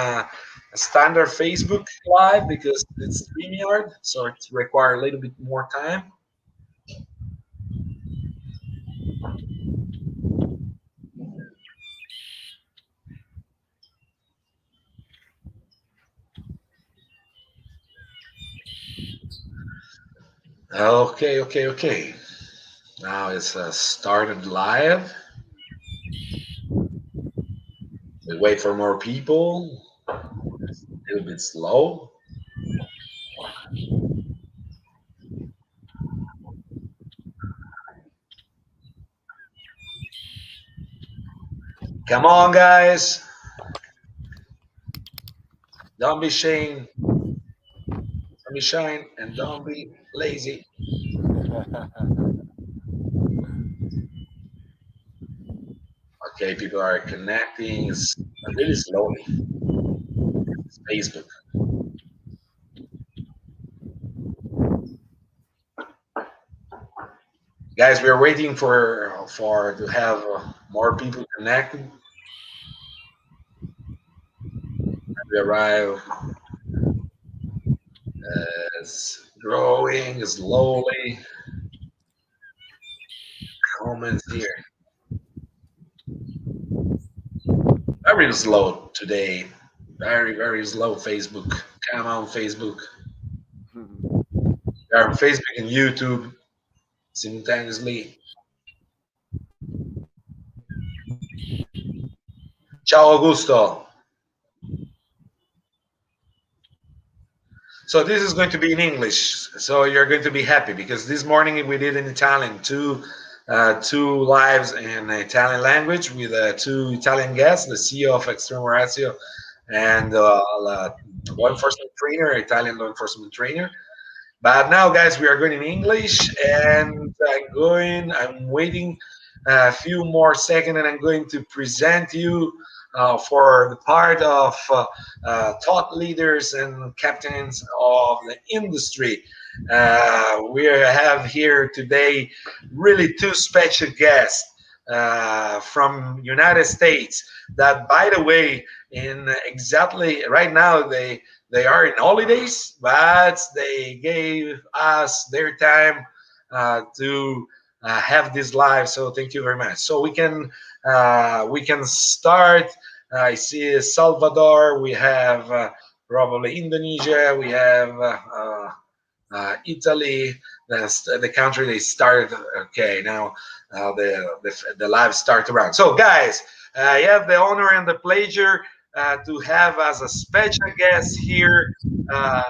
a standard Facebook Live because it's StreamYard, so it requires a little bit more time. Okay, okay, okay. Now it's started live. We wait for more people. It's a little bit slow. Come on, guys. Don't be shame. Don't be shy and don't be lazy. Okay, people are connecting. It's really slowly. It's Facebook. Guys, we are waiting for to have more people connected. We arrive as growing slowly. Comments here. Very slow today. Very, very slow Facebook. Come on, Facebook. We are on Facebook and YouTube simultaneously. Ciao, Augusto. So this is going to be in English. So you're going to be happy because this morning we did in Italian two lives in Italian language with two Italian guests, the CEO of Extreme Ratio and law enforcement trainer, Italian law enforcement trainer. But now, guys, we are going in English, and I'm waiting a few more seconds, and I'm going to present you for the part of thought leaders and captains of the industry. We have here today really two special guests from United States. That, by the way, in exactly right now they are in holidays, but they gave us their time to have this live. So thank you very much. So we can start. I see Salvador. We have probably Indonesia. We have Italy. That's the country they started. Okay, now the live start around. So guys, I have the honor and the pleasure to have as a special guest here uh,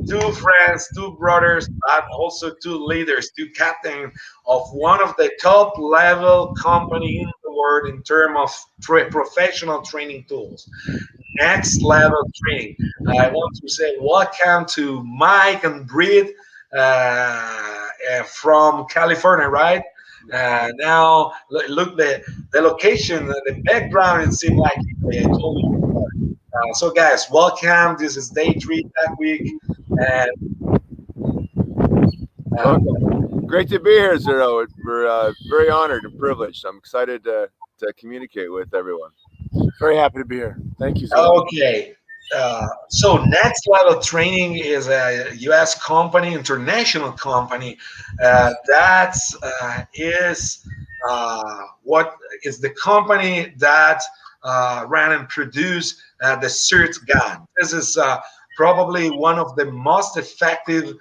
two friends, two brothers, but also two leaders, two captains of one of the top level company in the world in terms of professional training tools. Next level training. I want to say welcome to Mike and Britt from California, right? Now look the location, the background. It seemed like I told you before. So guys, welcome. This is day three that week, and Well, great to be here, Zero. We're very honored and privileged. I'm excited to communicate with everyone. Very happy to be here. Thank you, Zero. okay. So next level training is a U.S. company, international company that is what is the company that ran and produced the CERT gun. This is probably one of the most effective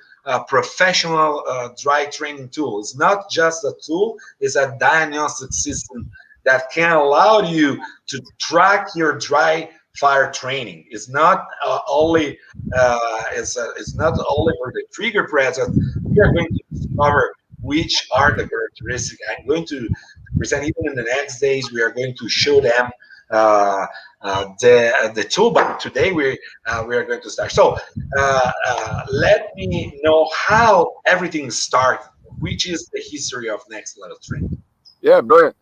professional dry training tools. It's not just a tool; it's a diagnostic system that can allow you to track your dry fire training. It's not it's not only for the trigger press. We are going to discover which are the characteristics. I'm going to present even in the next days. We are going to show them the tool. But today we are going to start. So let me know how everything started. Which is the history of next level training? Yeah, brilliant.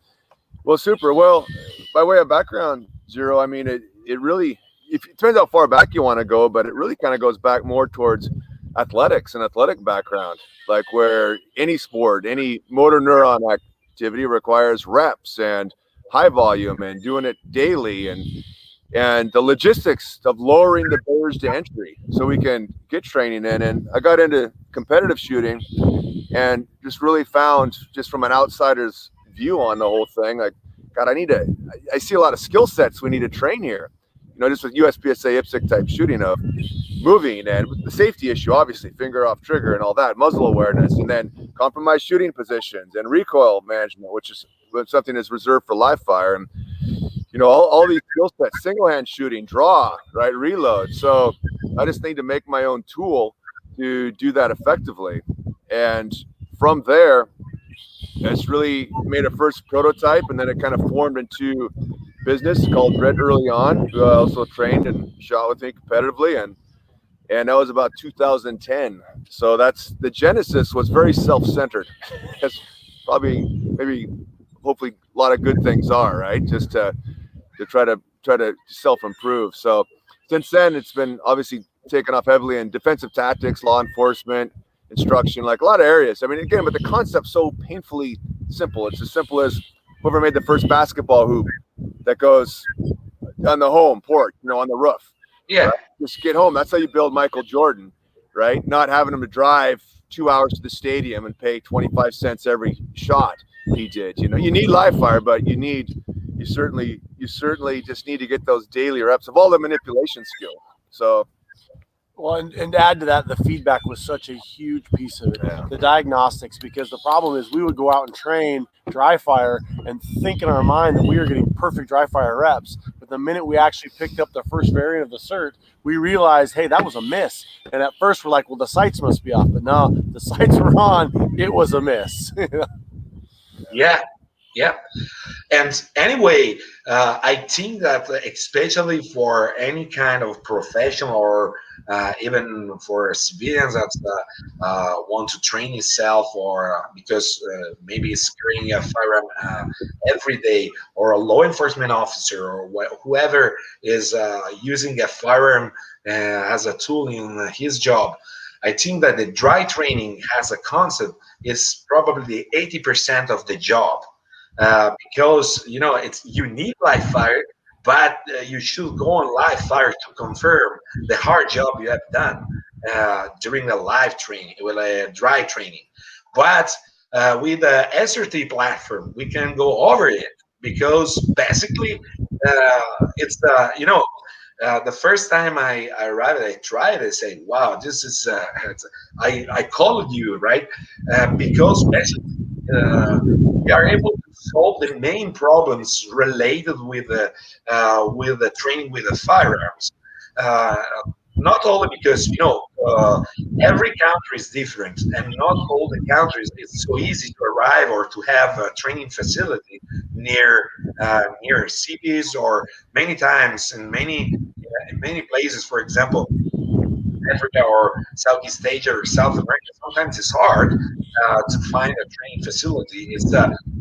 Well, super. Well, by way of background, Zero, I mean, it really, it depends how far back you want to go, but it really kind of goes back more towards athletics and athletic background, like where any sport, any motor neuron activity requires reps and high volume and doing it daily. and the logistics of lowering the barriers to entry so we can get training in. And I got into competitive shooting and just really found, just from an outsider's view on the whole thing, like, God, I see a lot of skill sets we need to train here. Just with USPSA IPSC type shooting of moving and the safety issue, obviously, finger off trigger and all that, muzzle awareness, and then compromised shooting positions and recoil management, which is something that's reserved for live fire. And, all these skill sets, single hand shooting, draw, right, reload. So I just need to make my own tool to do that effectively. And from there, it's really made a first prototype, and then it kind of formed into business called Britt early on, who I also trained and shot with me competitively, and that was about 2010. So that's the genesis. Was very self-centered. That's probably, maybe, hopefully, a lot of good things are, right? Just to try to self-improve. So since then, it's been obviously taken off heavily in defensive tactics, law enforcement, instruction, like a lot of areas. I mean, again, but the concept's so painfully simple. It's as simple as whoever made the first basketball hoop that goes on the home port, on the roof. Yeah. Right? Just get home. That's how you build Michael Jordan, right? Not having him to drive 2 hours to the stadium and pay 25 cents every shot he did. You need live fire, but you certainly just need to get those daily reps of all the manipulation skill. So, well, and to add to that, the feedback was such a huge piece of it. Yeah. The diagnostics, because the problem is we would go out and train dry fire and think in our mind that we were getting perfect dry fire reps. But the minute we actually picked up the first variant of the cert, we realized, hey, that was a miss. And at first we're like, well, the sights must be off. But no, the sights were on. It was a miss. Yeah. And anyway, I think that especially for any kind of professional or even for civilians that want to train himself, or because maybe it's carrying a firearm every day, or a law enforcement officer, or whoever is using a firearm as a tool in his job, I think that the dry training as a concept is probably 80% of the job. Because you need live fire, but you should go on live fire to confirm the hard job you have done during a live training, with a dry training. But with the SRT platform, we can go over it, because basically it's the first time I arrived, I tried. I say, "Wow, this is." I called you, right, because basically we are able to solve the main problems related with the training with the firearms. Not only because every country is different, and not all the countries it's so easy to arrive or to have a training facility near cities, or many times in many places, for example, Africa or Southeast Asia or South America. Sometimes it's hard to find a training facility. It's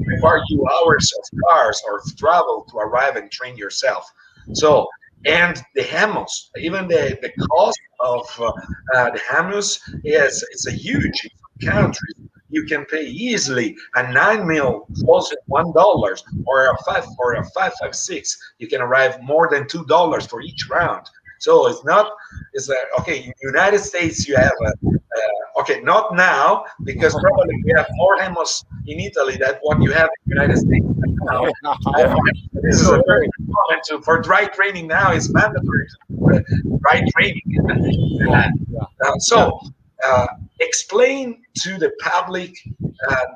require you hours of cars or of travel to arrive and train yourself. So, and the HAMOS, even the cost of the HAMOS it's a huge. In some countries, you can pay easily a 9 mil close to $1, or a 5.56. You can arrive more than $2 for each round. So it's not. It's okay. In the United States, you have okay, not now, because probably we have more HAMOS in Italy than what you have in the United States now. This is a very good comment for dry training. Now is mandatory dry training. Explain to the public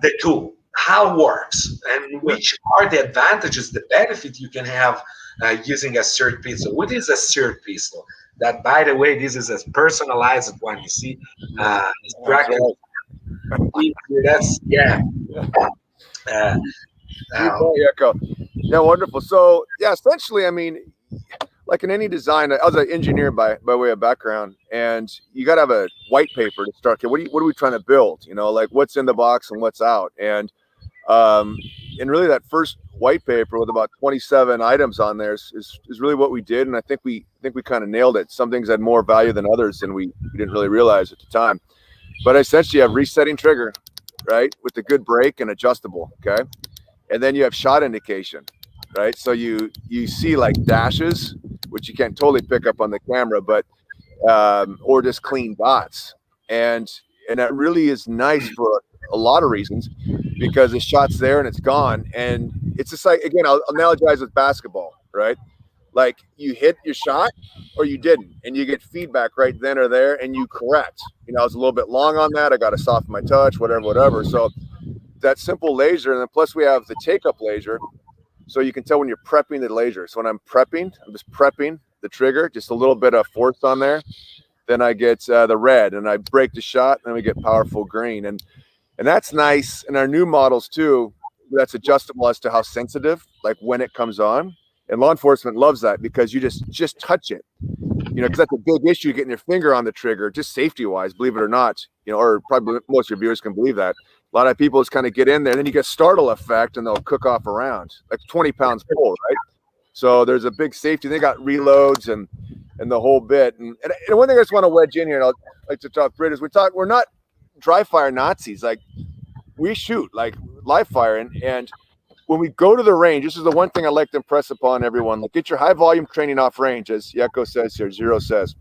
the tool, how it works, and which are the advantages, the benefit you can have using a cert pistol. What is a cert pistol? That, by the way, this is a personalized one. You see, that's yeah. Yeah, wonderful. So yeah, essentially, I mean, like in any design, I was an engineer by way of background, and you got to have a white paper to start. Okay, what are we trying to build? Like what's in the box and what's out, and really that first white paper with about 27 items on there is really what we did, and I think we kind of nailed it. Some things had more value than others, and we didn't really realize at the time. But essentially, you have resetting trigger, right, with the good break and adjustable, okay, and then you have shot indication, right. So you see like dashes, which you can't totally pick up on the camera, but or just clean dots. And that really is nice for a lot of reasons, because the shot's there and it's gone. And it's just like, again, I'll analogize with basketball, right? Like you hit your shot or you didn't, and you get feedback right then or there, and you correct. I was a little bit long on that. I got to soften my touch, whatever. So that simple laser, and then plus we have the take-up laser, so you can tell when you're prepping the laser. So when I'm prepping, I'm just prepping the trigger, just a little bit of force on there. Then I get the red, and I break the shot, and then we get powerful green, and that's nice. In our new models too, that's adjustable as to how sensitive, like when it comes on. And law enforcement loves that, because you just touch it, because that's a big issue, getting your finger on the trigger, just safety wise, believe it or not, or probably most of your viewers can believe that. A lot of people just kind of get in there, and then you get startle effect, and they'll cook off a round, like 20 pounds full, right? So there's a big safety. They got reloads and the whole bit. And one thing I just want to wedge in here, and I'd like to talk, Britt, is we're not dry fire Nazis. Like, we shoot like live fire, and when we go to the range, this is the one thing I like to impress upon everyone. Like, get your high volume training off range, as Yeko says here, Zero says.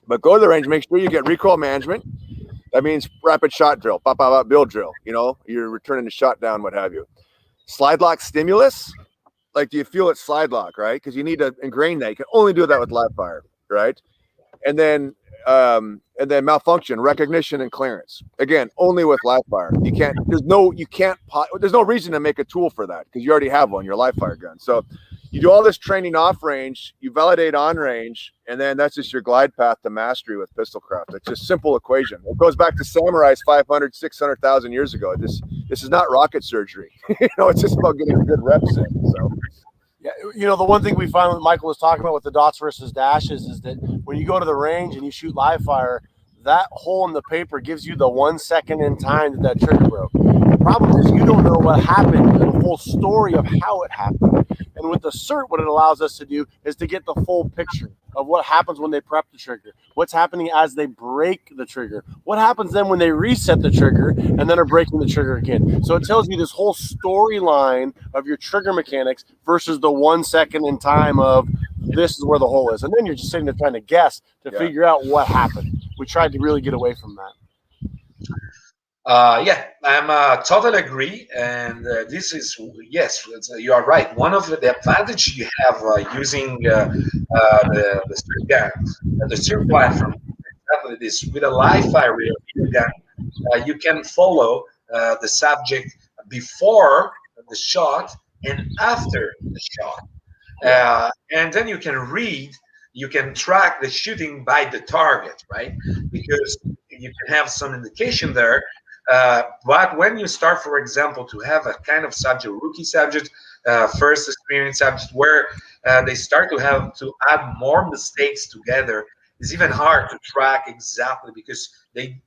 But go to the range, make sure you get recoil management. That means rapid shot drill, pop, pop, pop, build drill. You're returning the shot down, what have you. Slide lock stimulus. Like, do you feel it slide lock, right? Because you need to ingrain that. You can only do that with live fire, right? And then malfunction, recognition, and clearance. Again, only with live fire. There's no reason to make a tool for that, because you already have one, your live fire gun. So you do all this training off range, you validate on range, and then that's just your glide path to mastery with pistol craft. It's just simple equation. It goes back to samurais 500, 600,000 years ago. This is not rocket surgery. It's just about getting good reps in. So. Yeah, the one thing we find that Michael was talking about with the dots versus dashes is that when you go to the range and you shoot live fire, that hole in the paper gives you the 1 second in time that trigger broke. The problem is you don't know what happened, the full story of how it happened. And with the cert, what it allows us to do is to get the full picture of what happens when they prep the trigger, what's happening as they break the trigger, what happens then when they reset the trigger and then are breaking the trigger again. So it tells you this whole storyline of your trigger mechanics versus the 1 second in time of this is where the hole is. And then you're just sitting there trying to guess to figure out what happened. We tried to really get away from that. I'm totally agree, and this is you are right. One of the advantage you have using the SIR platform, exactly this with a live fire gun, you can follow the subject before the shot and after the shot, and then you can track the shooting by the target, right? Because you can have some indication there. But when you start, for example, to have a kind of subject, rookie subject, first experience subject, where they start to have to add more mistakes together, it's even hard to track exactly, because they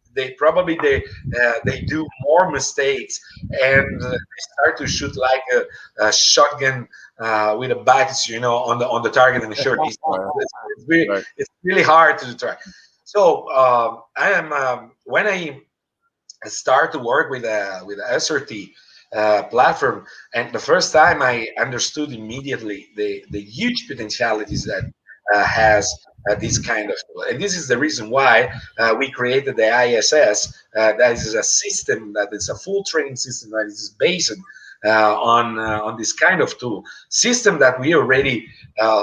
do more mistakes, and they start to shoot like a shotgun with a back, on the target in a short distance. It's really hard to track. So when I start to work with a SRT platform, and the first time I understood immediately the huge potentialities that has this kind of tool. And this is the reason why we created the ISS. That is a system that is a full training system that is based on this kind of tool system that we already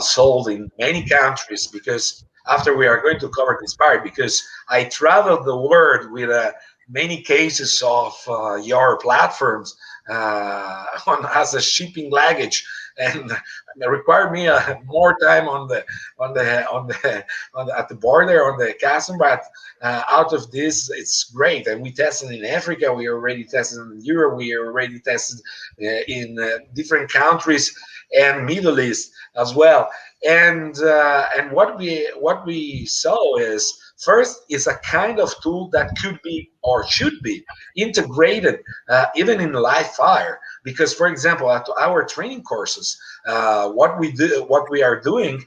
sold in many countries. Because after we are going to cover this part, because I traveled the world with many cases of your platforms as a shipping luggage, and it required me more time at the border, on the custom. But out of this, it's great. And we tested in Africa. We already tested in Europe. We already tested in different countries and Middle East as well. And what we saw is, first, is a kind of tool that could be or should be integrated even in live fire. Because, for example, at our training courses, what we are doing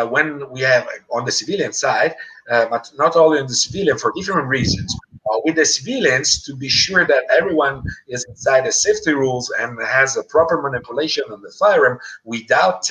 when we have on the civilian side, but not only on the civilian, for different reasons. With the civilians, to be sure that everyone is inside the safety rules and has a proper manipulation of the firearm without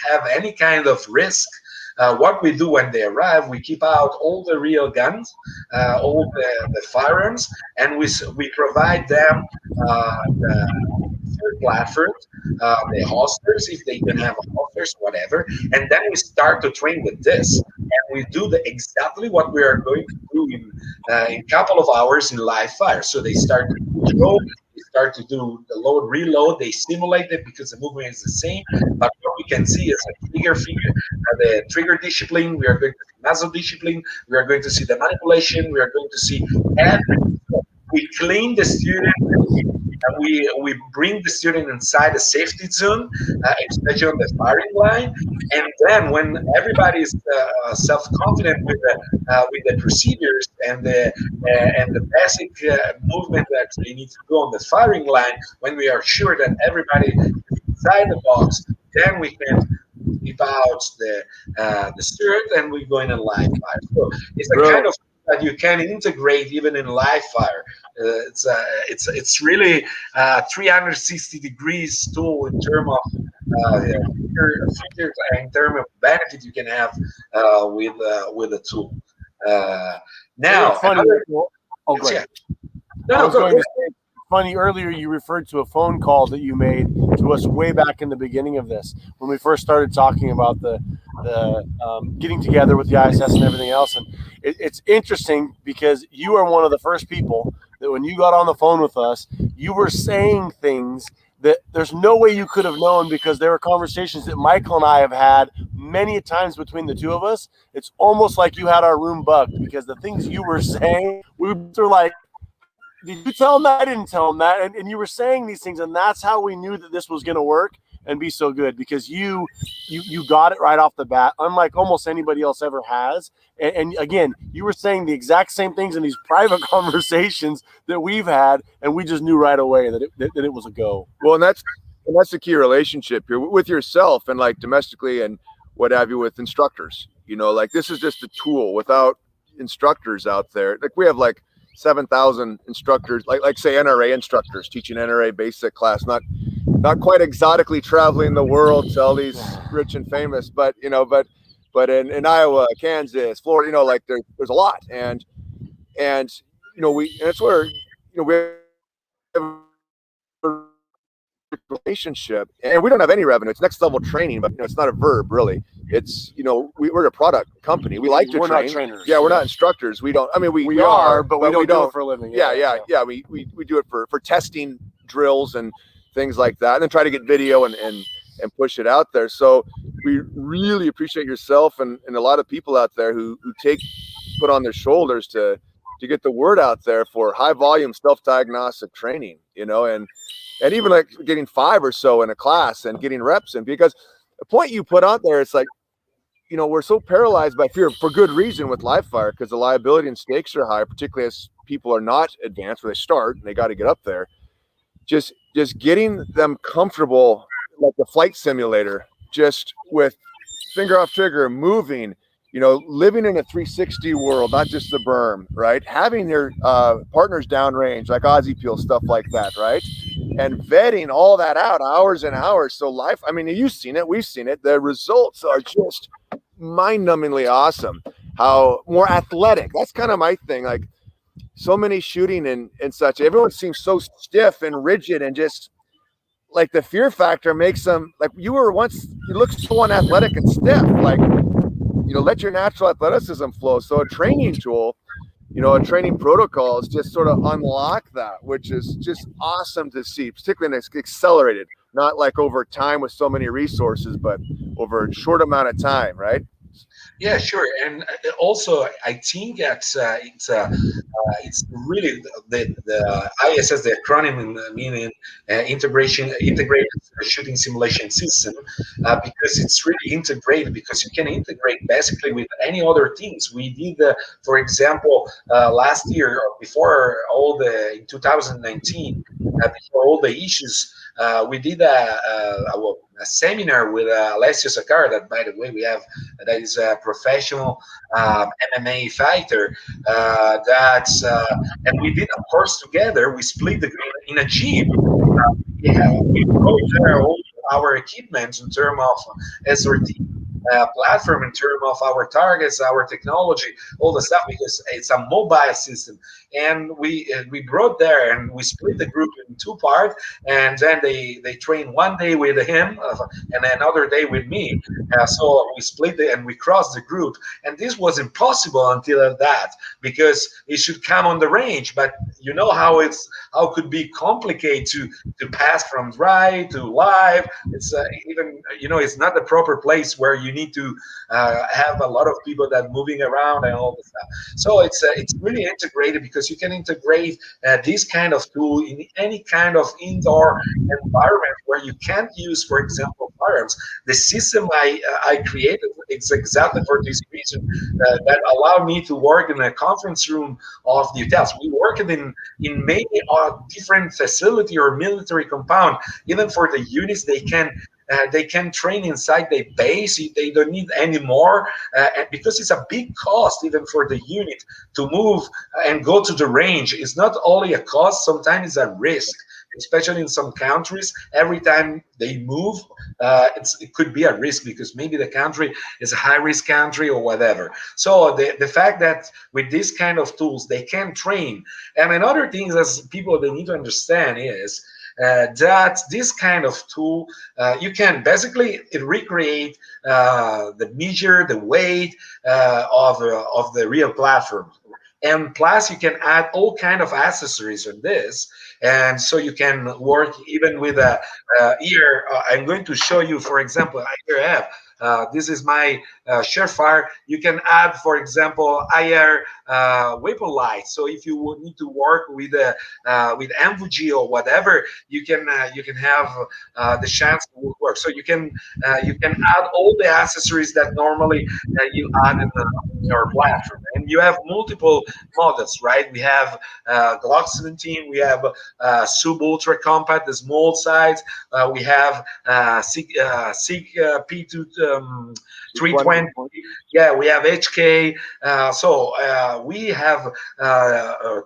have any kind of risk What we do when they arrive, we keep out all the real guns, all the firearms, and we provide them the platforms, the holsters if they don't have holsters, whatever, and then we start to train with this, and we do exactly what we are going to do in a couple of hours in live fire. So they start to control, they start to do the load reload, they simulate it because the movement is the same, but what we can see is a the trigger discipline, we are going to see muscle discipline, we are going to see the manipulation, we are going to see everything. So we clean the student, we bring the student inside a safety zone, especially on the firing line, and then when everybody is self-confident with the procedures and the basic movement that they need to go on the firing line, when we are sure that everybody is inside the box, then we can keep out the student and we go in a live fire. So it's a kind of that you can integrate even in live fire. It's really 360 degrees tool in terms of features and in terms of benefit you can have with a tool. Now, funny. Oh, great. Yeah. I was going to say, funny, earlier you referred to a phone call that you made to us way back in the beginning of this when we first started talking about the getting together with the ISS and everything else. And it's interesting because you are one of the first people that when you got on the phone with us, you were saying things that there's no way you could have known because there were conversations that Michael and I have had many times between the two of us. It's almost like you had our room bugged because the things you were saying, we were like, did you tell him that? I didn't tell him that. And you were saying these things, and that's how we knew that this was going to work and be so good because you got it right off the bat, unlike almost anybody else ever has. And again, you were saying the exact same things in these private conversations that we've had, and we just knew right away that it was a go. Well, and that's the key relationship here with yourself and like domestically and what have you with instructors. You know, like this is just a tool. Without instructors out there, like we have like 7,000 instructors, like say NRA instructors teaching NRA basic class, not quite exotically traveling the world to all these rich and famous, but you know, but in Iowa, Kansas, Florida, you know, like there's a lot, and you know, and it's where, you know, we have a relationship, and we don't have any revenue. It's next level training, but you know, it's not a verb really. It's, you know, we're a product company. We like to we're train. Not trainers. Yeah, we're not instructors. We don't. I mean, we are, but we don't do it for a living. Yeah. We do it for testing drills and things like that, and then try to get video and push it out there. So we really appreciate yourself and a lot of people out there who put on their shoulders to get the word out there for high volume self-diagnostic training, you know, and even like getting 5 or so in a class and getting reps in, because the point you put out there, it's like, you know, we're so paralyzed by fear for good reason with live fire because the liability and stakes are high, particularly as people are not advanced where they start and they got to get up there. Just getting them comfortable like the flight simulator, just with finger off trigger, moving, you know, living in a 360 world, not just the berm, right? Having their partners downrange, like Aussie Peel, stuff like that, right? And vetting all that out hours and hours. So life, I mean, you've seen it, we've seen it. The results are just mind-numbingly awesome. How more athletic. That's kind of my thing. Like so many shooting and such, everyone seems so stiff and rigid, and just like the fear factor makes them like you look so unathletic and stiff. Like, you know, let your natural athleticism flow. So a training tool, you know, a training protocol is just sort of unlock that, which is just awesome to see, particularly when it's accelerated, not like over time with so many resources, but over a short amount of time, right? Yeah, sure. And also, I think that it's really the ISS, the acronym meaning integrated shooting simulation system, because it's really integrated, because you can integrate basically with any other things. We did, for example, last year, or before in 2019, before all the issues, we did a seminar with Alessio Sakar, that, by the way, that is a professional MMA fighter. And we did a course together. We split in a gym. We brought there all our equipment in terms of SRT. platform in terms of our targets, our technology, all the stuff, because it's a mobile system. And we brought there and we split the group in two parts, and then they train one day with him and another day with me. So we split it and we crossed the group, and this was impossible until that, because it should come on the range. But you know how it could be complicated to pass from dry to live. It's even, it's not the proper place where you need to have a lot of people that moving around and all the stuff. So it's really integrated, because you can integrate this kind of tool in any kind of indoor environment where you can't use, for example, firearms. The system I created, it's exactly for this reason, that allowed me to work in a conference room of the hotels. We worked in many different facility or military compound. Even for the units, they can train inside the base. They don't need any more, because it's a big cost even for the unit to move and go to the range. It's not only a cost, sometimes it's a risk, especially in some countries. Every time they move, it could be a risk, because maybe the country is a high-risk country or whatever. So the fact that with this kind of tools, they can train. And another thing that people they need to understand is that this kind of tool, you can basically recreate the measure, the weight of the real platform. And plus, you can add all kind of accessories on this, and so you can work even with a here. I'm going to show you, for example, I here have. This is my Surefire. You can add, for example, IR weapon light. So if you would need to work with MVG or whatever, you can have the chance to work. So you can add all the accessories that normally you add in your platform, and you have multiple models, right? We have Glock 17, we have Sub Ultra Compact, the small size. We have SIG P2 320. Yeah, we have HK. So we have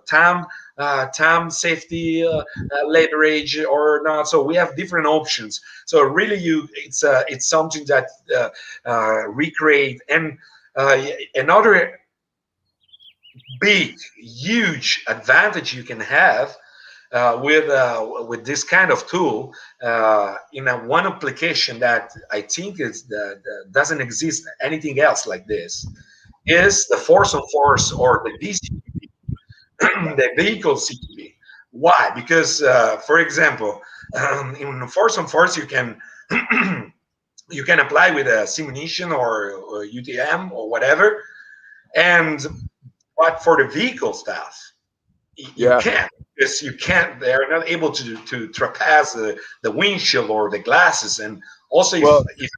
TAM safety leverage or not. So we have different options. So really, it's something that recreate. And another big, huge advantage you can have with this kind of tool in one application that I think doesn't exist anything else like this, is the force on force, or the VCTP, the vehicle CTP. Why? Because for example, in force on force, you can you can apply with a simunition or UTM or whatever, but for the vehicle stuff, you can't, because you can't. They're not able to trespass the windshield or the glasses, and also if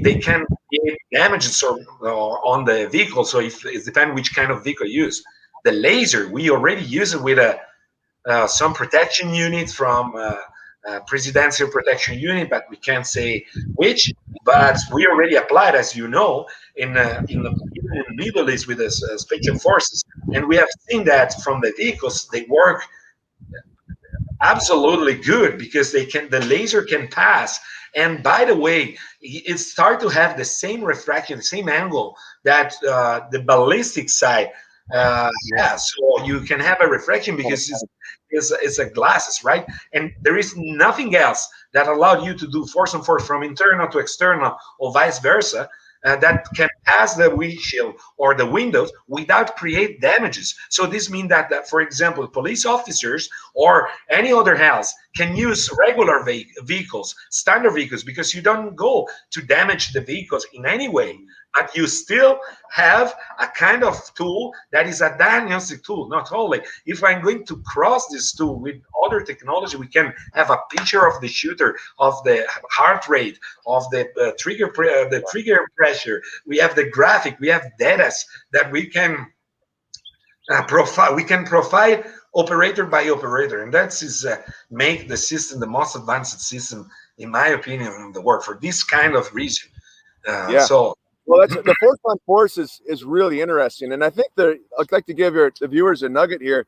they can create damages on the vehicle. So if it depends which kind of vehicle you use. The laser, we already use it with some protection unit from presidential protection unit, but we can't say which. But we already applied, as you know, in the Middle East with the special forces, and we have seen that from the vehicles they work absolutely good, because the laser can pass. And by the way, it starts to have the same refraction, the same angle that the ballistic side so you can have a refraction, because it's a glasses, right? And there is nothing else that allowed you to do force on force from internal to external, or vice versa, that can pass the windshield or the windows without create damages. So this means that, for example, police officers or any other house can use regular vehicles, standard vehicles, because you don't go to damage the vehicles in any way. But you still have a kind of tool that is a diagnostic tool. Not only if I'm going to cross this tool with other technology, we can have a picture of the shooter, of the heart rate, of the trigger pressure. We have the graphic. We have data that we can profile. We can provide operator by operator, and that is make the system the most advanced system, in my opinion, in the world for this kind of reason. So. Well, the force on force is really interesting, and I think I'd like to give the viewers a nugget here.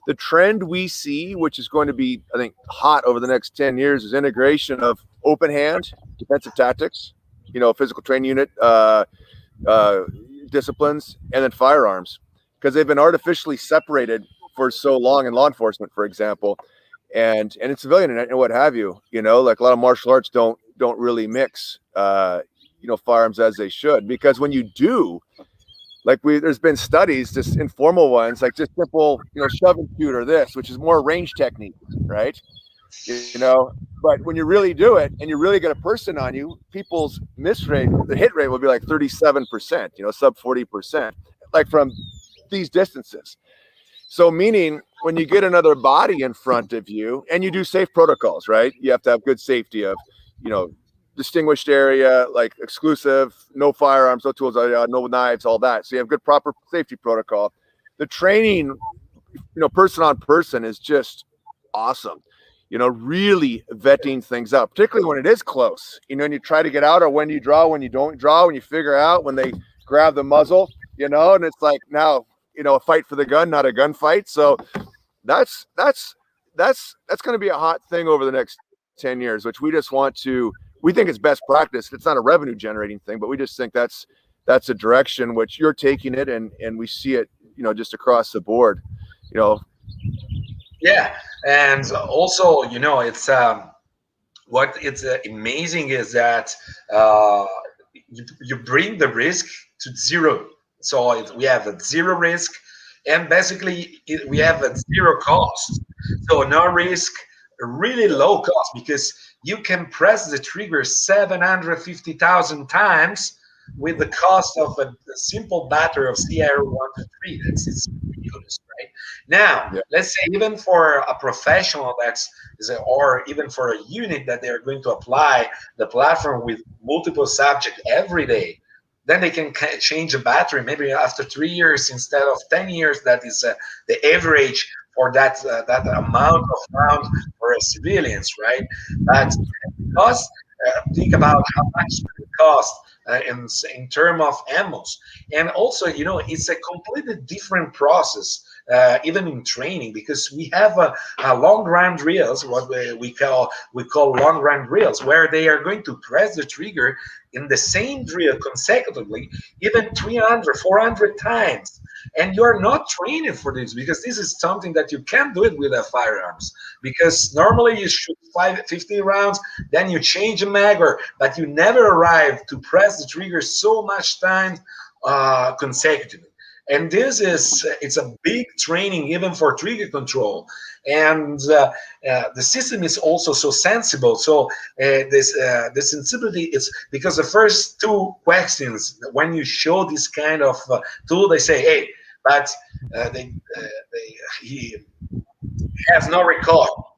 The trend we see, which is going to be, I think, hot over the next 10 years, is integration of open hand defensive tactics physical training unit disciplines, and then firearms, because they've been artificially separated for so long in law enforcement, for example, and in civilian and what have you. Like a lot of martial arts don't really mix firearms as they should, because when you do, like there's been studies, just informal ones, like just simple, shove and shoot or this, which is more range technique, right? But when you really do it and you really get a person on you, people's miss rate, the hit rate will be like 37%, sub 40%, like from these distances. So meaning when you get another body in front of you and you do safe protocols, right? You have to have good safety of, distinguished area, like exclusive, no firearms, no tools, no knives, all that. So you have good, proper safety protocol. The training, person on person is just awesome. Really vetting things out, particularly when it is close, and you try to get out, or when you draw, when you don't draw, when you figure out when they grab the muzzle, and it's like now, a fight for the gun, not a gunfight. So that's going to be a hot thing over the next 10 years, which we think it's best practice. It's not a revenue generating thing, but we just think that's a direction which you're taking it, and we see it, just across the board, Yeah, and also, it's what it's amazing is that you bring the risk to zero. So we have a zero risk, and basically we have a zero cost. So no risk, really low cost, because you can press the trigger 750,000 times with the cost of a simple battery of CR 123. It's ridiculous, right? Now, Yeah. let's say even for a professional or even for a unit that they're going to apply the platform with multiple subjects every day, then they can change a battery maybe after 3 years instead of 10 years. That is the average for that amount of rounds for civilians, right? But because think about how much it costs in terms of ammos, and also it's a completely different process. Even in training, because we have a long run drills, what we call long run drills, where they are going to press the trigger in the same drill consecutively, even 300, 400 times. And you are not trained for this, because this is something that you can't do it with firearms. Because normally you shoot 50 rounds, then you change a mag, but you never arrive to press the trigger so much time consecutively. And it's a big training even for trigger control. And the system is also so sensible. So the sensibility is because the first two questions, when you show this kind of tool, they say, hey, but he has no recoil,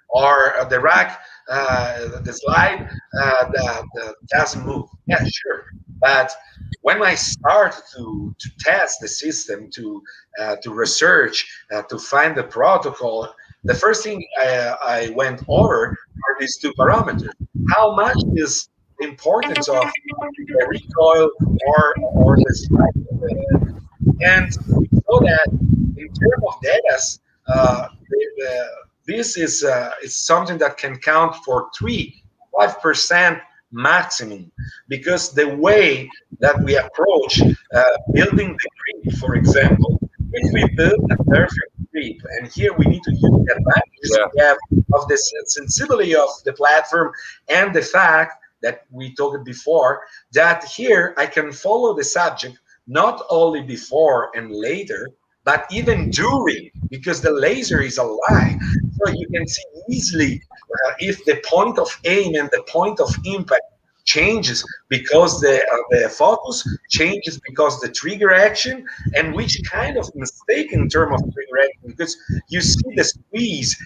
or the rack, the slide doesn't move. Yeah, sure. But when I started to test the system, to research, to find the protocol, the first thing I went over are these two parameters. How much is the importance of the recoil or the slide? And we saw that in terms of data, this is something that can count for 5% maximum, because the way that we approach building the grip, for example, if we build a perfect grip, and here we need to use the advantages we have of the sensibility of the platform, and the fact that we talked before, that here I can follow the subject not only before and later, but even during, because the laser is alive. So you can see easily if the point of aim and the point of impact changes because the focus changes because the trigger action, and which kind of mistake in terms of trigger action, because you see the squeeze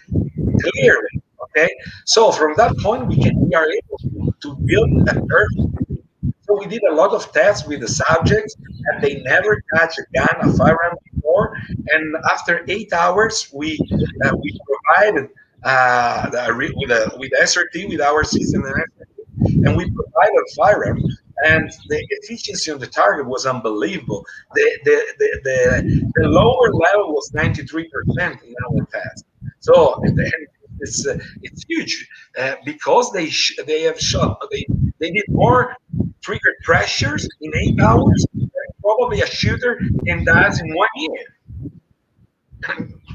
clearly. Okay, so from that point we are able to build a perfect. So we did a lot of tests with the subjects, and they never touched a gun, a firearm before. And after 8 hours, we provided with SRT, with our system, and we provided a firearm, and the efficiency on the target was unbelievable. The lower level was 93% in our test. So it's huge because they have shot. They did more trigger pressures in 8 hours that probably a shooter can does in 1 year.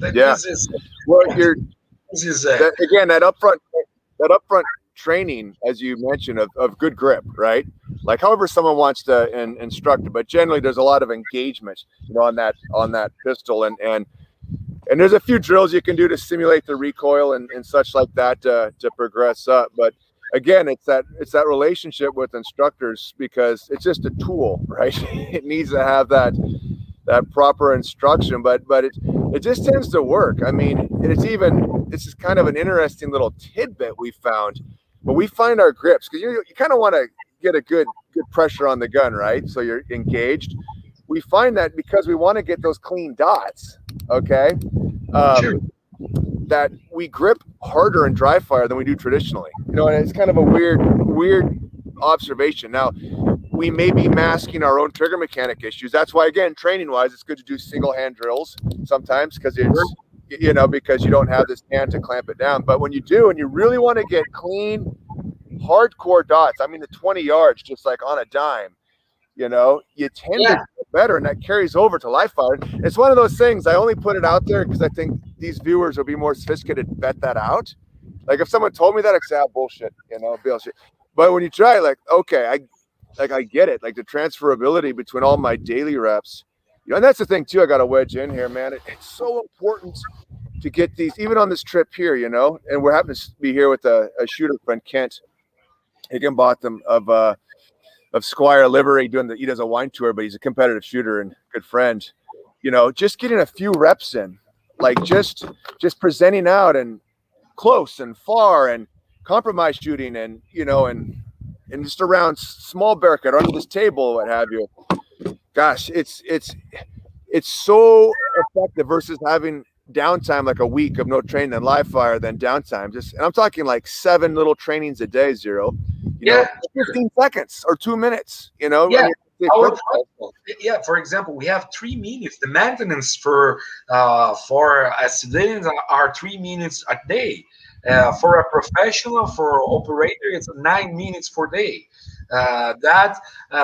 Yeah. This is Well, you're this is that, again, that upfront training, as you mentioned, of good grip, right? Like however someone wants to instruct it, but generally there's a lot of engagement, on that pistol, and there's a few drills you can do to simulate the recoil and such like that to progress up. But again, it's that relationship with instructors, because it's just a tool, right? It needs to have that proper instruction, but it just tends to work. I mean, this is kind of an interesting little tidbit we found, but we find our grips, because you kind of want to get a good pressure on the gun, right? So you're engaged. We find that because we want to get those clean dots, okay, sure. that we grip harder in dry fire than we do traditionally. And it's kind of a weird observation. Now, we may be masking our own trigger mechanic issues. That's why, again, training wise, it's good to do single hand drills sometimes, because because you don't have this hand to clamp it down. But when you do, and you really want to get clean, hardcore dots, I mean, the 20 yards, just like on a dime, you tend to get better, and that carries over to live fire. It's one of those things, I only put it out there because I think these viewers will be more sophisticated to vet that out. Like if someone told me that, I'd say, bullshit, bullshit. But when you try, like, okay, I get it, like the transferability between all my daily reps, and that's the thing too. I got to wedge in here, man. It's so important to get these, even on this trip here, and we're happen to be here with a shooter friend, Kent. Higgin bought them of Squire Livery, he does a wine tour, but he's a competitive shooter and good friend. Just getting a few reps in, like just presenting out and close and far and compromise shooting, and and just around small barricade under this table, what have you. Gosh, it's so effective versus having downtime, like a week of no training and live fire, then downtime. And I'm talking like 7 little trainings a day, Zero. 15 seconds or 2 minutes. Yeah. For example, we have 3 minutes. The maintenance for civilians are 3 minutes a day. For a professional, for operator, it's 9 minutes per day. That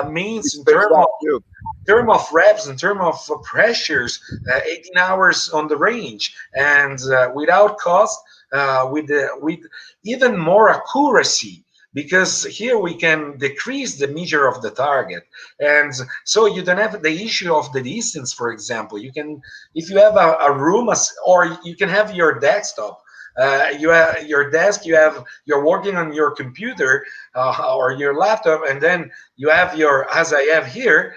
means in term of reps, in term of pressures, 18 hours on the range, and without cost, with even more accuracy. Because here we can decrease the measure of the target, and so you don't have the issue of the distance. For example, you can, if you have a room, or you can have your desktop, you have your desk, you're working on your computer or your laptop, and then you have as I have here,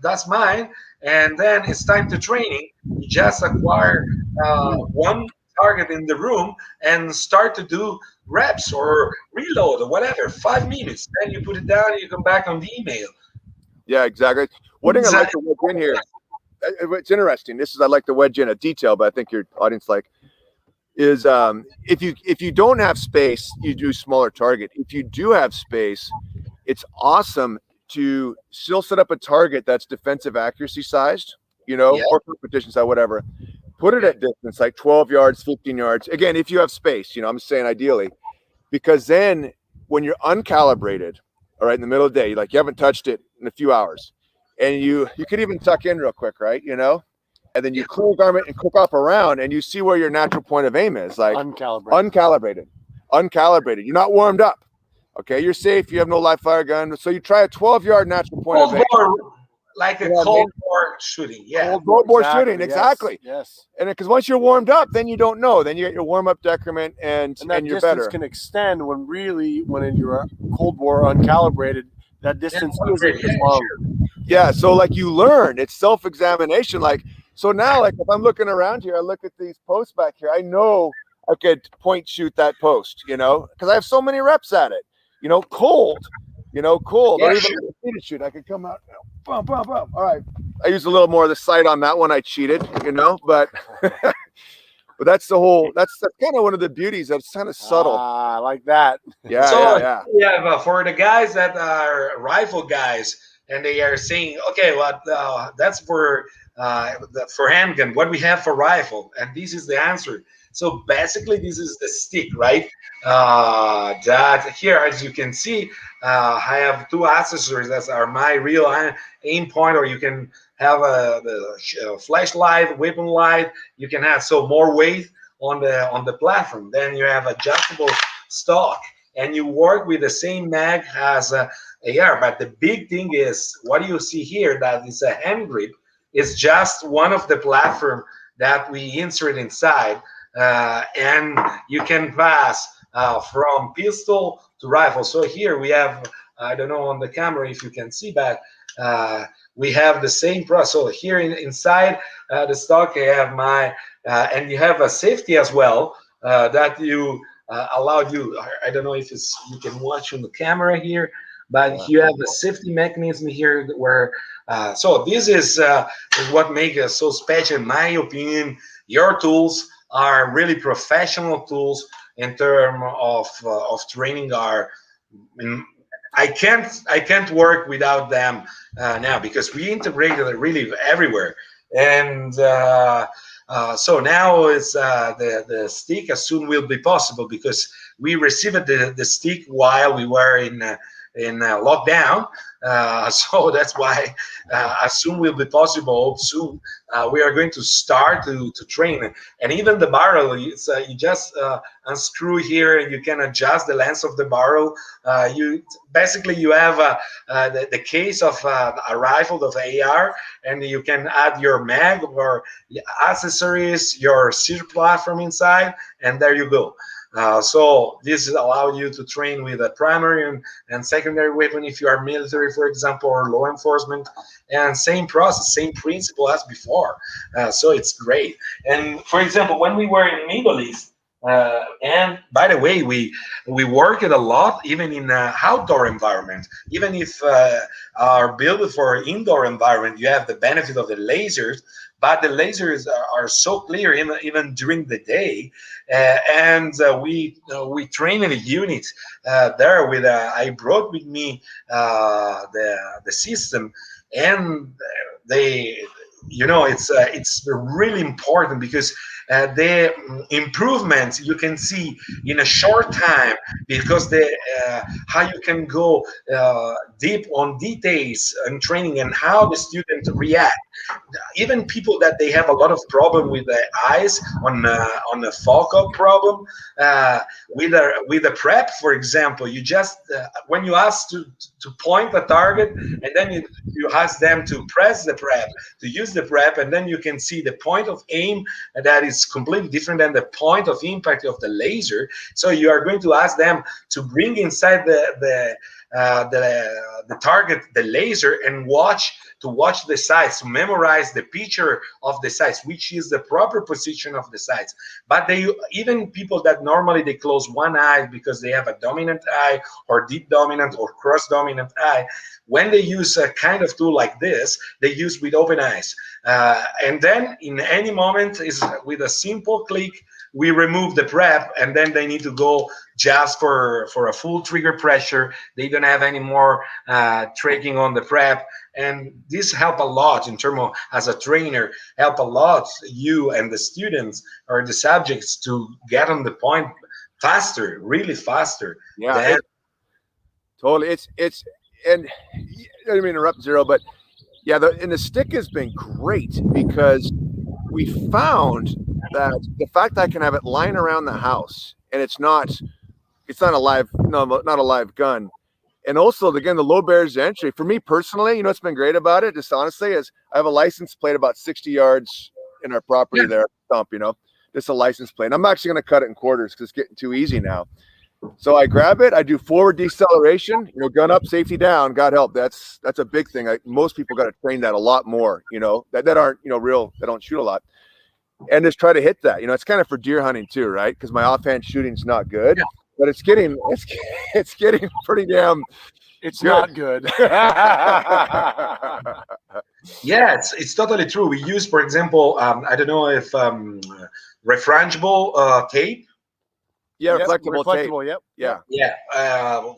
that's mine, and then it's time to training. You just acquire one target in the room and start to do reps or reload or whatever, 5 minutes, then you put it down and you come back on the email. Yeah, exactly. One thing I like to wedge in here, it's interesting, I like to wedge in a detail, but I think your audience is if you don't have space, you do smaller target. If you do have space, it's awesome to still set up a target that's defensive accuracy sized, or competition size, whatever. Put it at distance, like 12 yards, 15 yards. Again, if you have space, I'm saying ideally, because then when you're uncalibrated, all right, in the middle of the day, like you haven't touched it in a few hours, and you could even tuck in real quick, right? And then you clear garment and cook off around, and you see where your natural point of aim is, like uncalibrated. You're not warmed up. Okay, you're safe. You have no live fire gun, so you try a 12-yard natural point of aim. Like a cold bore shooting, cold bore shooting, exactly. Yes. And because once you're warmed up, then you don't know. Then you get your warm up decrement, and that you're distance better. Can extend when you're cold bore uncalibrated. That distance isn't as long. Yeah, so like you learn, it's self-examination. Like, so now, like if I'm looking around here, I look at these posts back here. I know I could point shoot that post, because I have so many reps at it. Cold. Cold. Or even a shoot, I could come out. Boom, boom, boom. All right. I used a little more of the sight on that one. I cheated, but but that's that's kind of one of the beauties. That's kind of subtle. I like that. Yeah. Yeah. For the guys that are rifle guys, and they are saying, okay, well, that's for handgun. What we have for rifle, and this is the answer. So basically, this is the stick, right? That here, as you can see, I have two accessories that are my real aim point, or you can have the flashlight, weapon light. You can have so more weight on the platform. Then you have adjustable stock, and you work with the same mag as AR. But the big thing is what you see here, that is a hand grip. It's just one of the platform that we insert inside, and you can pass from pistol to rifle. So here we have, I don't know on the camera if you can see, but we have the same process. So here inside the stock, I have my, and you have a safety as well that you allowed you. I don't know if you can watch on the camera here, but you have a safety mechanism here where. So this is what makes us so special, in my opinion. Your tools are really professional tools in terms of training. I can't work without them now, because we integrated it really everywhere. And so now it's the stick as soon will be possible, because we received the stick while we were in lockdown. So that's why as soon will be possible soon, we are going to start to train. And even the barrel, it's, you just unscrew here, and you can adjust the length of the barrel. You basically you have the case of a rifle of AR, and you can add your mag or accessories, your seat platform inside, and there you go. So this allows you to train with a primary and secondary weapon if you are military, for example, or law enforcement, and same process, same principle as before. So it's great. And for example, when we were in Middle East, and by the way, we worked a lot even in outdoor environment. Even if are built for indoor environment, you have the benefit of the lasers, but the lasers are so clear even during the day. And we train in a unit there with I brought with me the system, and they, it's really important, because the improvements you can see in a short time, because the how you can go deep on details and training, and how the student react. Even people that they have a lot of problem with the eyes on the focal problem, with a prep, for example, you just when you ask to point the target, and then you ask them to press the prep, to use the prep, and then you can see the point of aim that is completely different than the point of impact of the laser. So you are going to ask them to bring inside the target, the laser, and watch the sights, to memorize the picture of the sights, which is the proper position of the sights. But they, even people that normally they close one eye because they have a dominant eye, or deep dominant, or cross dominant eye, when they use a kind of tool like this, they use with open eyes. And then in any moment, is with a simple click, we remove the prep, and then they need to go just for a full trigger pressure. They don't have any more tracking on the prep, and this help a lot in terms of, as a trainer, help a lot you and the students or the subjects to get on the point faster, really faster. Yeah, totally. It's and I don't mean to interrupt, Zero, but yeah, the stick has been great, because we found that the fact that I can have it lying around the house, and it's not a live, no, not a live gun. And also, again, the low barriers to entry. For me personally, what's been great about it, just honestly, is I have a license plate about 60 yards in our property there, stump, just a license plate. And I'm actually going to cut it in quarters because it's getting too easy now. So I grab it, I do forward deceleration, gun up, safety down, God help. That's a big thing. Most people got to train that a lot more, that aren't, real, that don't shoot a lot. And just try to hit that. It's kind of for deer hunting too, right? Because my offhand shooting's not good. But it's getting pretty damn. It's good. Not good. Yeah, it's totally true. We use, for example, I don't know if refrangible tape. Yeah, Yep, reflectable tape. reflectable. Yep. Yeah. Yeah,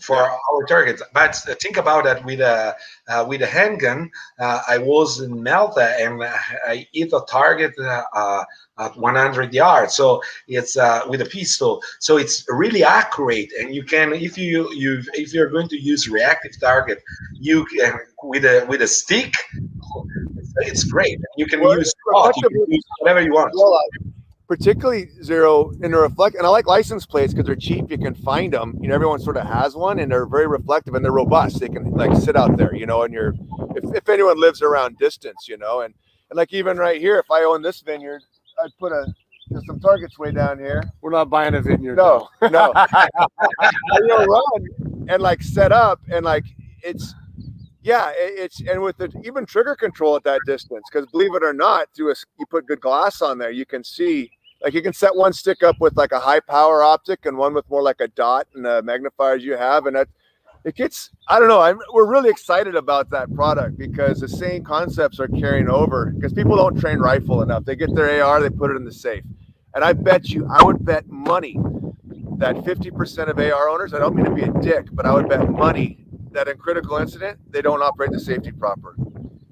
for our targets. But think about that with a handgun. I was in Malta and I hit a target at 100 yards. So it's with a pistol. So it's really accurate. And you can, if you're going to use reactive target, you can with a stick. It's great. You can Well, use spot. You can use whatever you want. well, particularly Zero in the reflect, and I like license plates because they're cheap. You can find them. You know, everyone sort of has one, and they're very reflective and they're robust. They can like sit out there, you know, and you're if anyone lives around distance, you know, and like even right here, if I own this vineyard, I'd put some targets way down here. We're not buying a vineyard. No, no. You'll run and like set up and like it's. Yeah, it's and with the even trigger control at that distance, because believe it or not, you put good glass on there, you can see like you can set one stick up with like a high power optic and one with more like a dot and the magnifiers you have, and it gets I don't know. We're really excited about that product because the same concepts are carrying over because people don't train rifle enough. They get their AR, they put it in the safe, and I would bet money that 50% of AR owners, I don't mean to be a dick, but I would bet money that in critical incident, they don't operate the safety proper.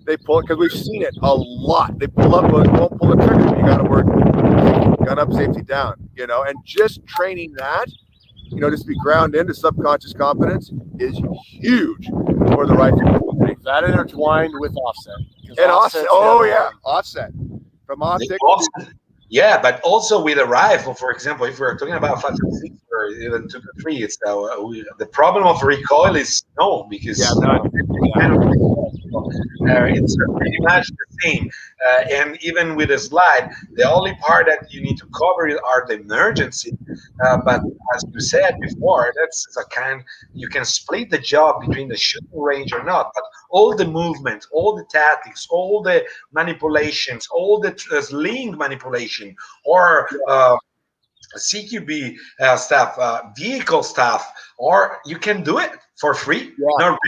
They pull it because we've seen it a lot. They pull up, but won't pull the trigger. You got to work gun up, safety down, you know, and just training that, you know, just be ground into subconscious competence is huge for the rifle community. That intertwined with offset. And offset, offset from optic. Yeah, but also with a rifle, for example, if we're talking about 5.56 or even 2.3, it's the problem of recoil is known because it's pretty much the same. And even with a slide, the only part that you need to cover are the emergency. But as you said before, that's a kind you can split the job between the shooting range or not. But all the movement, all the tactics, all the manipulations, all the sling manipulation, or CQB stuff, vehicle stuff, or you can do it for free. Yeah. No,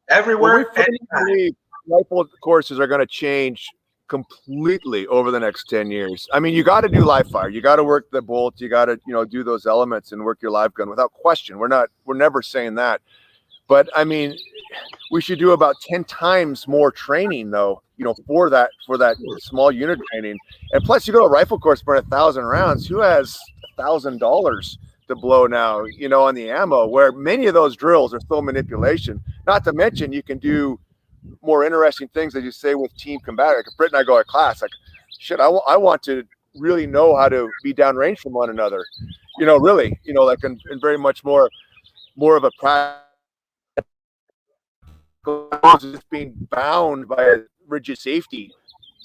everywhere. Well, rifle courses are going to change completely over the next 10 years. I mean, you got to do live fire. You got to work the bolt. You got to, you know, do those elements and work your live gun without question. We're never saying that. But I mean, we should do about 10 times more training though, you know, for that small unit training. And plus you go to a rifle course for 1,000 rounds. Who has $1,000 to blow now, you know, on the ammo, where many of those drills are still manipulation. Not to mention you can do more interesting things, as you say, with team combat. Like if Britt and I go to class, like shit, I want to really know how to be downrange from one another, you know, really, you know, like and very much more of a practice, just being bound by a rigid safety,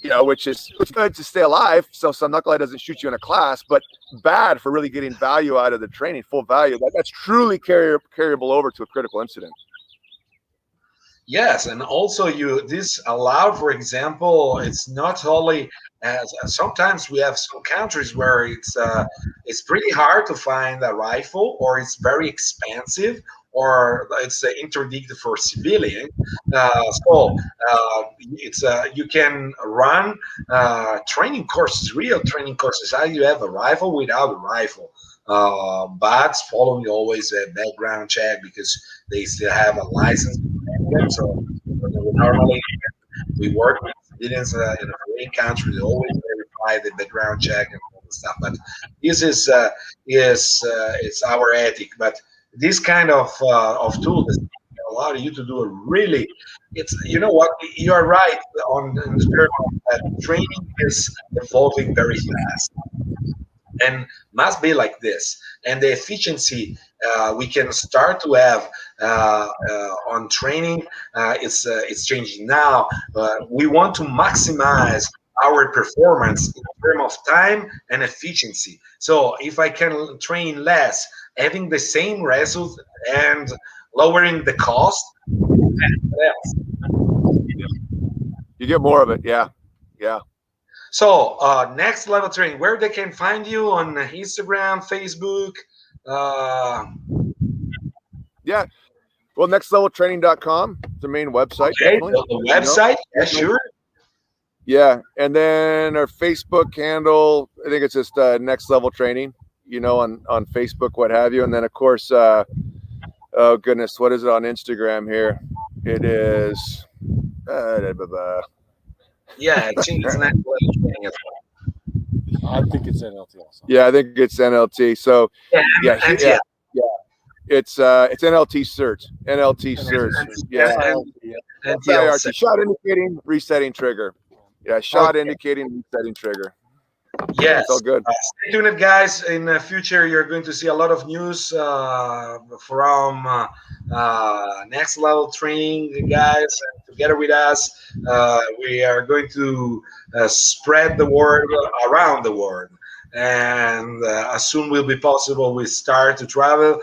you know, which is good to stay alive. So some knucklehead doesn't shoot you in a class, but bad for really getting value out of the training, full value. That's truly carryable over to a critical incident. Yes, and also this allowed, for example, it's not only as sometimes we have some countries where it's pretty hard to find a rifle, or it's very expensive, or it's interdicted for civilian. It's you can run training courses, real training courses. How you have a rifle without a rifle, but following always a background check because they still have a license. So normally we work with civilians in a foreign country. They always verify the background check and all the stuff. But this is it's our ethic. But this kind of tools allow you to do a really. It's, you know what, you are right on the term that training is evolving very fast and must be like this. And the efficiency we can start to have on training, it's changing now. We want to maximize our performance in terms of time and efficiency. So if I can train less, having the same result and lowering the cost, you get more of it. Yeah. So next level training, where they can find you on Instagram, Facebook. Yeah. Well, nextleveltraining.com, the main website. Okay, the website, yeah, sure. Yeah, and then our Facebook handle, I think it's just Next Level Training. on Facebook, what have you. And then of course, oh goodness, what is it on Instagram here? It is. Yeah, it's next level training as I think it's NLT also. Yeah, I think it's NLT. So well. yeah, NTL. it's NLT search. NLT search. Yeah. NTL. SIRT, shot indicating resetting trigger. Yeah, shot indicating resetting trigger. Yes. It's all good. Stay tuned, guys. In the future, you're going to see a lot of news from next level training, guys. And together with us, we are going to spread the word around the world. And as soon will be possible, we start to travel.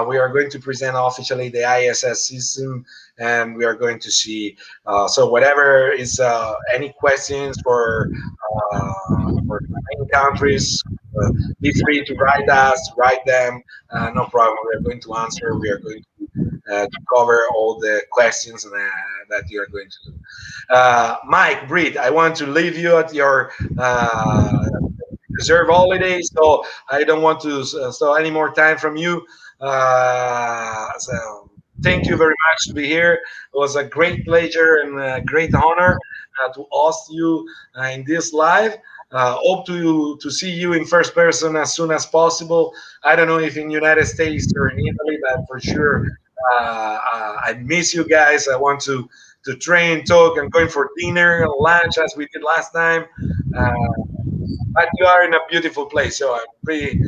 We are going to present officially the ISS system, and we are going to see. So whatever is any questions for many countries, be free to write us, write them. No problem. We are going to answer. We are going to cover all the questions that you are going to do. Mike, Britt, I want to leave you at your reserve holiday, so I don't want to steal any more time from you. So thank you very much to be here. It was a great pleasure and a great honor to host you in this live. Hope to see you in first person as soon as possible. I don't know if in United States or in Italy, but for sure I miss you guys. I want to train, talk, and going for dinner, lunch as we did last time. Uh, but you are in a beautiful place, so I'm pretty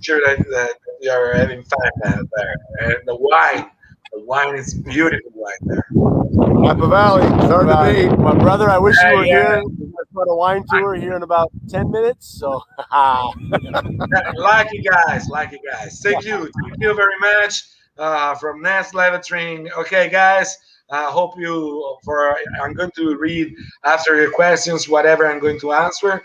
sure that you are having fun there. And the wine is beautiful right there. Napa Valley, hard to beat. My brother, I wish you were Yeah. here. We're going to a wine tour here in about 10 minutes. So, Lucky guys, lucky guys. Thank you very much from Next Level Training. Okay, guys. Hope you for. I'm going to read after your questions, whatever I'm going to answer.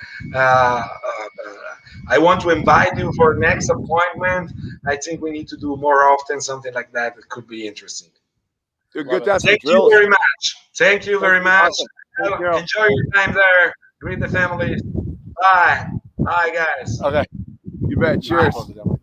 I want to invite you for next appointment. I think we need to do more often something like that. It could be interesting. Good time for Thank you drills. very much. Thank you very much. Thank you. Enjoy your time there. Greet the family. Bye. Bye, guys. Okay. You bet. Cheers. Bye.